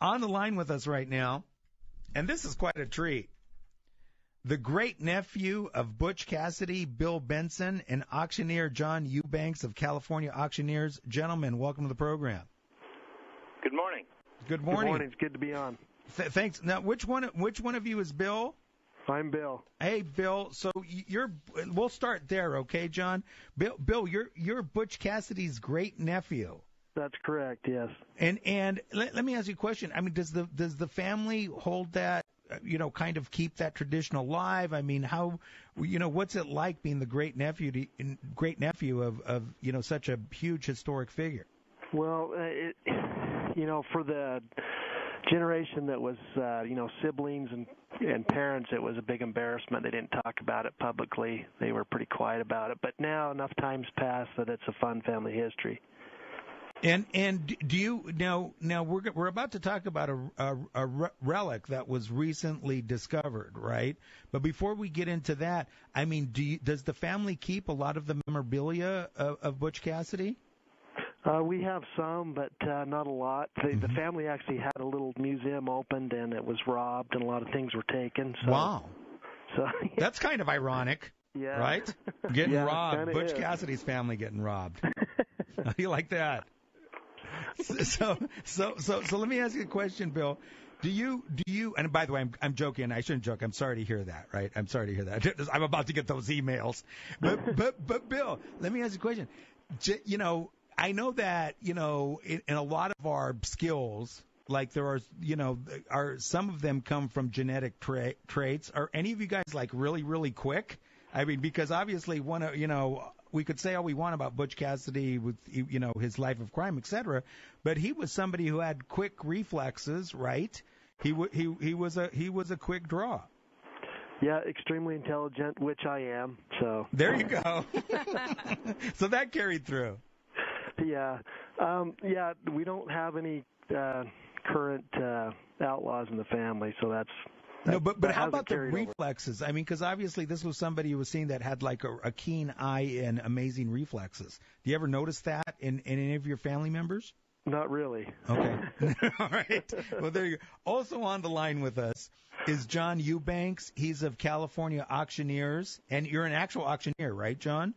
On the line with us right now, and this is quite a treat, the great-nephew of Butch Cassidy, Bill Betenson, and auctioneer John Eubanks of California Auctioneers. Gentlemen, welcome to the program. Good morning. Good morning. Good morning. It's good to be on. Thanks. Now, which one of you is Bill? I'm Bill. Hey, Bill. So we'll start there, okay, John? Bill, you're Butch Cassidy's great-nephew. That's correct, yes. And let me ask you a question. I mean, does the family hold that, kind of keep that tradition alive? I mean, how, what's it like being the great-nephew of such a huge historic figure? Well, for the generation that was, siblings and parents, it was a big embarrassment. They didn't talk about it publicly. They were pretty quiet about it. But now enough time's passed that it's a fun family history. And do you now we're about to talk about a relic that was recently discovered, right? But before we get into that, I mean, does the family keep a lot of the memorabilia of Butch Cassidy? We have some, but not a lot. The family actually had a little museum opened, and it was robbed, and a lot of things were taken. So, wow. So that's kind of ironic, yeah. Right? Getting robbed. Butch is. Cassidy's family getting robbed. How do you like that? So let me ask you a question, Bill. Do you? And by the way, I'm joking. I shouldn't joke. I'm sorry to hear that. Right? I'm sorry to hear that. I'm about to get those emails. But Bill, let me ask you a question. I know that in a lot of our skills, like there are some of them come from genetic traits. Are any of you guys like really, really quick? I mean, because obviously we could say all we want about Butch Cassidy with his life of crime, etc. But he was somebody who had quick reflexes, right? He was a quick draw. Yeah, extremely intelligent, which I am. So there you go. So that carried through. Yeah, we don't have any current outlaws in the family, so that's. No, but how about the reflexes? I mean, because obviously this was somebody who was seen that had like a keen eye and amazing reflexes. Do you ever notice that in any of your family members? Not really. Okay. All right. Well, there you go. Also on the line with us is John Eubanks. He's of California Auctioneers, and you're an actual auctioneer, right, John?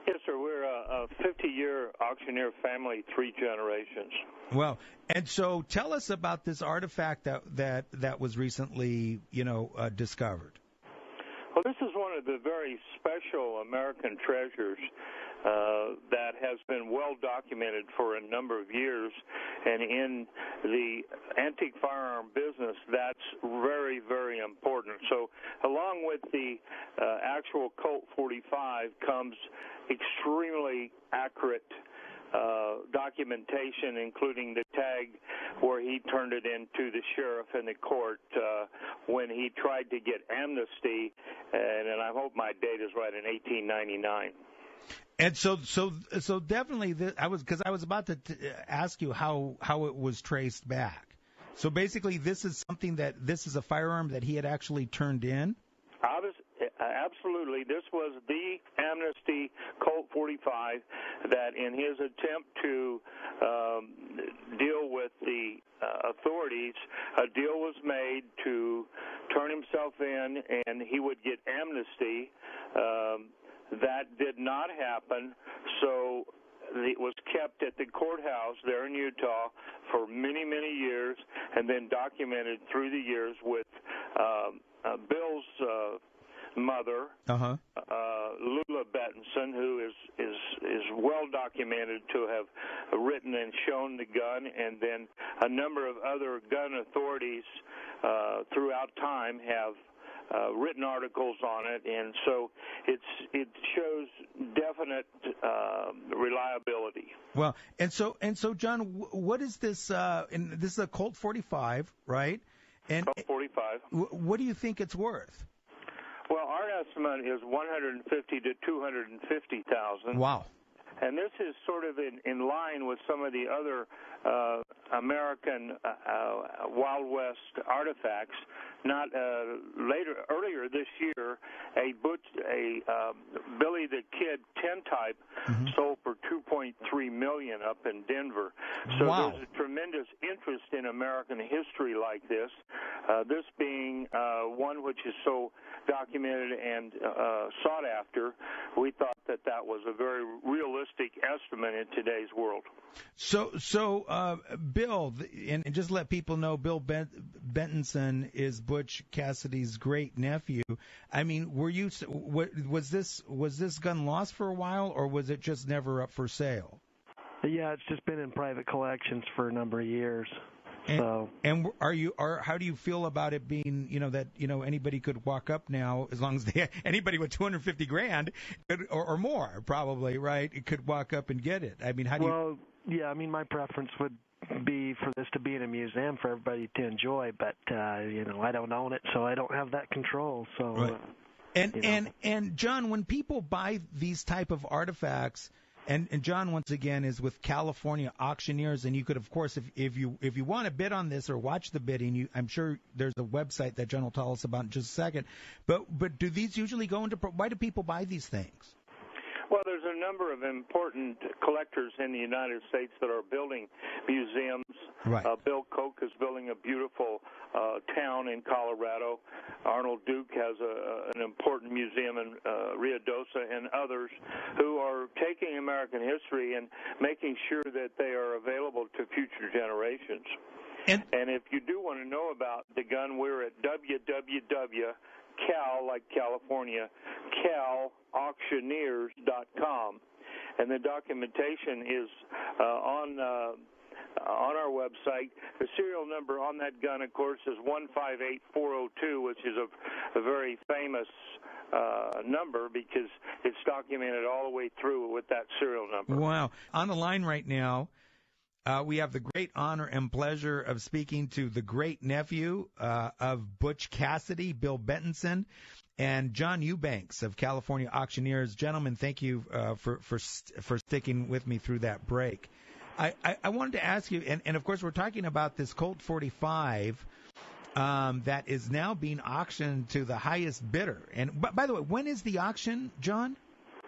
Yes, sir. We're a 50-year auctioneer family, 3 generations. Well, and so tell us about this artifact that was recently, discovered. Well, this is one of the very special American treasures that has been well documented for a number of years, and in the antique firearm business, that's very, very important. So along with the actual Colt 45 comes extremely accurate documentation, including the tag where he turned it into the sheriff in the court when he tried to get amnesty, and I hope my date is right, in 1899. And so definitely, I was about to ask you how it was traced back. So basically, this is a firearm that he had actually turned in. Absolutely. This was the Amnesty Colt 45 that in his attempt to deal with the authorities, a deal was made to turn himself in and he would get amnesty. That did not happen, so it was kept at the courthouse there in Utah for many, many years and then documented through the years with Bill's mother, Lula Betenson, who is well documented to have written and shown the gun, and then a number of other gun authorities throughout time have written articles on it, and so it shows definite reliability. Well, and so John, what is this? And this is a Colt 45, right? And Colt 45. What do you think it's worth? Well, our estimate is $150,000 to $250,000. Wow. And this is sort of in line with some of the other American Wild West artifacts. Not earlier this year, a Billy the Kid tintype sold for $2.3 million up in Denver. So there's a tremendous interest in American history like this. This being one which is so documented and sought after, we thought that was a very realistic estimate in today's world. So, Bill, and just let people know, Bill Betenson is Butch Cassidy's great-nephew. I mean, was this gun lost for a while, or was it just never up for sale? Yeah, it's just been in private collections for a number of years. And how do you feel about it being, that anybody could walk up now, as long as anybody with $250,000 or more, probably, right? It could walk up and get it. I mean, how do you? Well, yeah, I mean, my preference would be for this to be in a museum for everybody to enjoy, but I don't own it, so I don't have that control. So, right. And John, when people buy these type of artifacts. And John, once again, is with California Auctioneers, and you could, of course, if you want to bid on this or watch the bidding, I'm sure there's a website that John will tell us about in just a second. But do these usually go into? Why do people buy these things? Well, there's a number of important collectors in the United States that are building museums. Right. Bill Koch is building a beautiful town in Colorado. Arnold Duke has an important museum in Ruidoso, and others who are taking American history and making sure that they are available to future generations. And if you do want to know about the gun, we're at www.cal, like California, calauctioneers.com. And the documentation is on our website. The serial number on that gun, of course, is 158402, which is a very famous number because it's documented all the way through with that serial number. Wow. On the line right now, we have the great honor and pleasure of speaking to the great-nephew of Butch Cassidy, Bill Betenson, and John Eubanks of California Auctioneers. Gentlemen, thank you for sticking with me through that break. I wanted to ask you, and of course we're talking about this Colt 45 that is now being auctioned to the highest bidder. And by the way, when is the auction, John?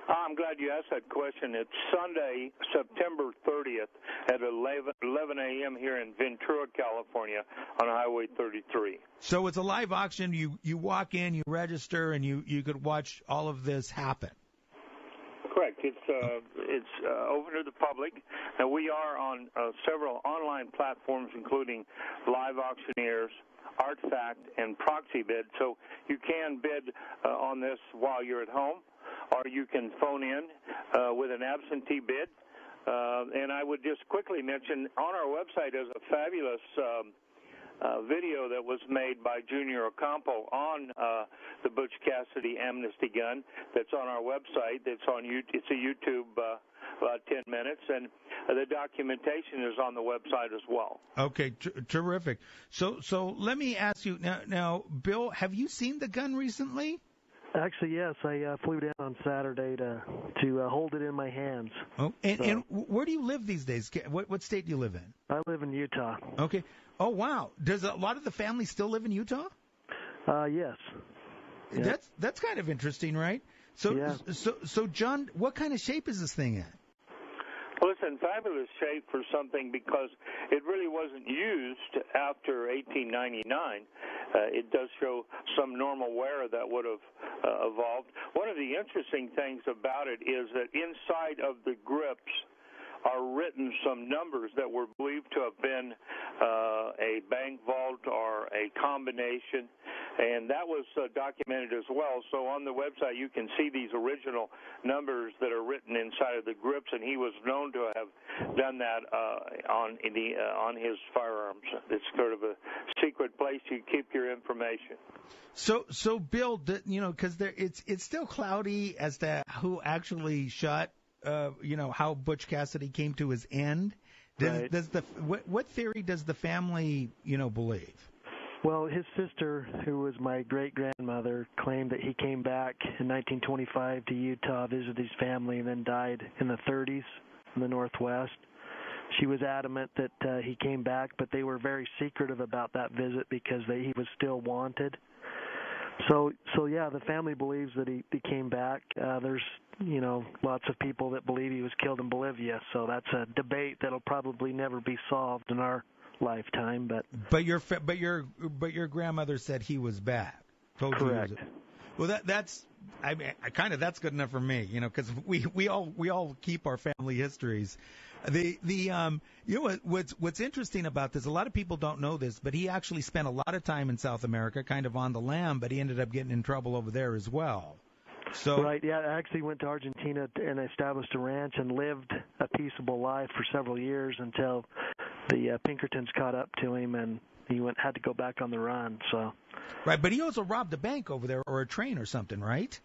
I'm glad you asked that question. It's Sunday, September 30th at 11 a.m. here in Ventura, California on Highway 33. So it's a live auction. You walk in, you register, and you could watch all of this happen. Correct. It's open to the public, and we are on several online platforms, including Live Auctioneers, Artifact, and Proxy Bid. So you can bid on this while you're at home, or you can phone in with an absentee bid. And I would just quickly mention, on our website is a fabulous video that was made by Junior Ocampo on the Butch Cassidy Amnesty gun that's on our website. It's on YouTube. It's a YouTube about 10 minutes, and the documentation is on the website as well. Okay, terrific. So let me ask you now, Bill, have you seen the gun recently? Actually, yes. I flew down on Saturday to hold it in my hands. Oh, and where do you live these days? What state do you live in? I live in Utah. Okay. Oh, wow. Does a lot of the family still live in Utah? Yes. That's kind of interesting, right? So John, what kind of shape is this thing in? Well, it's in fabulous shape for something because it really wasn't used after 1899. It does show some normal wear that would have evolved. One of the interesting things about it is that inside of the grips are written some numbers that were believed to have been a bank vault or a combination, and that was documented as well. So on the website you can see these original numbers that are written inside of the grips, and he was known to have done that on his firearms. It's sort of a secret place you keep your information. So Bill, because it's still cloudy as to who actually shot. How Butch Cassidy came to his end. What theory does the family, believe? Well, his sister, who was my great-grandmother, claimed that he came back in 1925 to Utah, visited his family, and then died in the 30s in the Northwest. she was adamant that he came back, but they were very secretive about that visit because he was still wanted. So yeah, the family believes that he came back. There's lots of people that believe he was killed in Bolivia. So that's a debate that'll probably never be solved in our lifetime. But your grandmother said he was back. Correct. Well, that's that's good enough for me, because we all keep our family histories. What's interesting about this, a lot of people don't know this, but he actually spent a lot of time in South America, kind of on the lam, but he ended up getting in trouble over there as well. So right, yeah, I actually went to Argentina and established a ranch and lived a peaceable life for several years until the Pinkertons caught up to him and he had to go back on the run. So. Right, but he also robbed a bank over there or a train or something, right?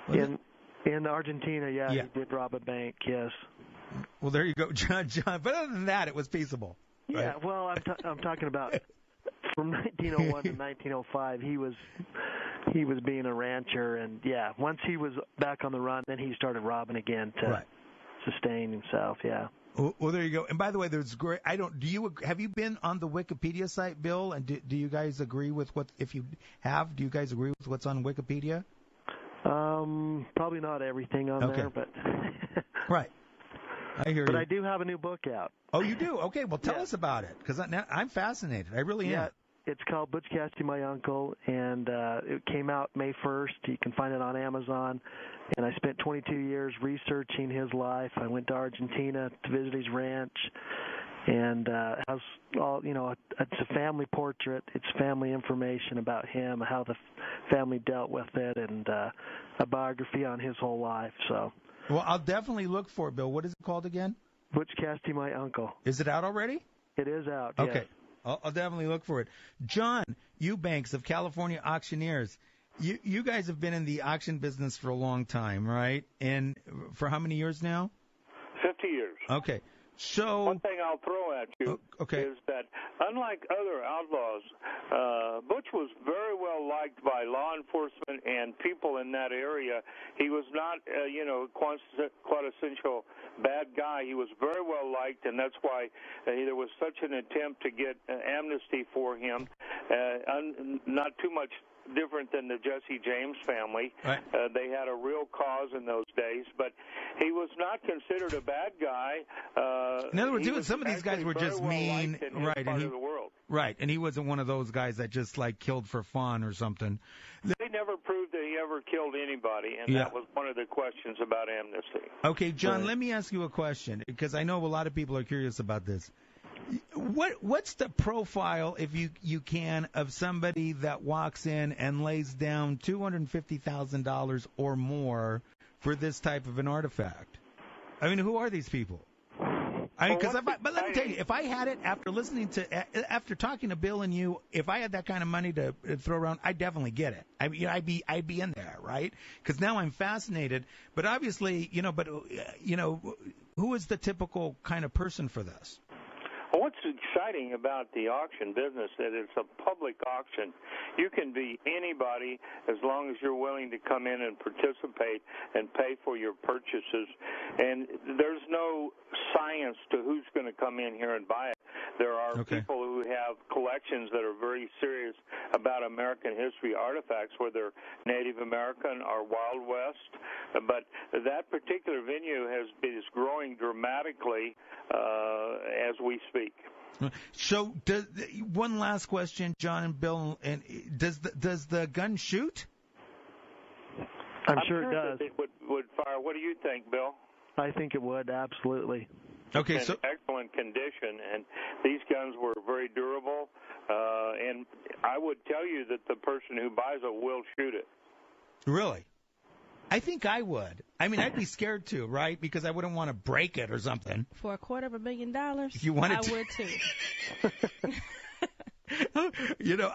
In Argentina, yeah, he did rob a bank, yes. Well, there you go, John. But other than that, it was peaceable. Right? Yeah, well, I'm talking about from 1901 to 1905. He was being a rancher, and yeah, once he was back on the run, then he started robbing again to sustain himself. Yeah. Well, there you go. And by the way, there's great. Have you been on the Wikipedia site, Bill? And do you guys agree with what? If you have, do you guys agree with what's on Wikipedia? Probably not everything on there, but right. I hear you. But I do have a new book out. Oh, you do? Okay, well, tell us about it, because I'm fascinated. I really am. It's called Butch Cassidy, My Uncle, and it came out May 1st. You can find it on Amazon. And I spent 22 years researching his life. I went to Argentina to visit his ranch, and has all it's a family portrait. It's family information about him, how the family dealt with it, and a biography on his whole life. So. Well, I'll definitely look for it, Bill. What is it called again? Butch Cassidy, My Uncle. Is it out already? It is out, okay. Yes. I'll definitely look for it. John Eubanks of California Auctioneers. You guys have been in the auction business for a long time, right? And for how many years now? 50 years. Okay. So one thing I'll throw at you is that unlike other outlaws, Butch was very well liked by law enforcement and people in that area. He was not, quintessential bad guy. He was very well liked, and that's why there was such an attempt to get amnesty for him. Not too much different than the Jesse James family. Right. They had a real cause in those days, but he was not considered a bad guy. In other words, some of these guys were just mean, right? And right, and he wasn't one of those guys that just killed for fun or something. They never proved that he ever killed anybody, and that was one of the questions about amnesty. Okay, John, let me ask you a question, because I know a lot of people are curious about this. What's the profile, if you can, of somebody that walks in and lays down $250,000 or more for this type of an artifact? I mean, who are these people? But let me tell you, if I had it after talking to Bill and you, if I had that kind of money to throw around, I'd definitely get it. I'd be in there, right? Because now I'm fascinated. But obviously, who is the typical kind of person for this? Well, what's exciting about the auction business is that it's a public auction. You can be anybody as long as you're willing to come in and participate and pay for your purchases. And there's no science to who's going to come in here and buy it. There are people who have collections that are very serious about American history artifacts, whether Native American or Wild West. But that particular venue is growing dramatically as we speak. So, one last question, John and Bill. And does the gun shoot? I'm sure it does. It would fire. What do you think, Bill? I think it would, absolutely. Okay, it's in excellent condition, and these guns were very durable. And I would tell you that the person who buys it will shoot it. Really? I think I would. I mean, I'd be scared too, right? Because I wouldn't want to break it or something. For $250,000, if you wanted I would too.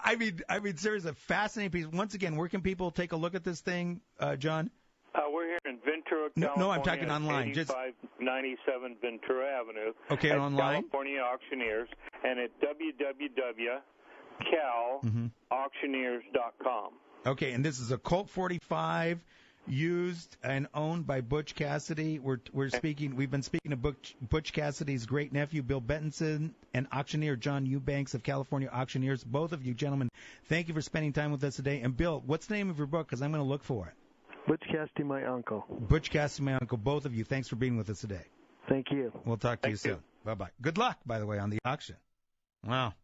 I mean, seriously, a fascinating piece. Once again, where can people take a look at this thing, John? We're here in Ventura, California. No, I'm talking online. 8597 Ventura Avenue. Okay, and online? California Auctioneers, and at www.calauctioneers.com. Okay, and this is a Colt 45. used and owned by Butch Cassidy. We've been speaking to Butch Cassidy's great-nephew, Bill Betenson, and auctioneer John Eubanks of California Auctioneers. Both of you gentlemen, thank you for spending time with us today. And Bill, what's the name of your book? Because I'm going to look for it. Butch Cassidy, My Uncle. Butch Cassidy, My Uncle. Both of you, thanks for being with us today. Thank you. We'll talk to you soon. Bye-bye. Good luck, by the way, on the auction. Wow.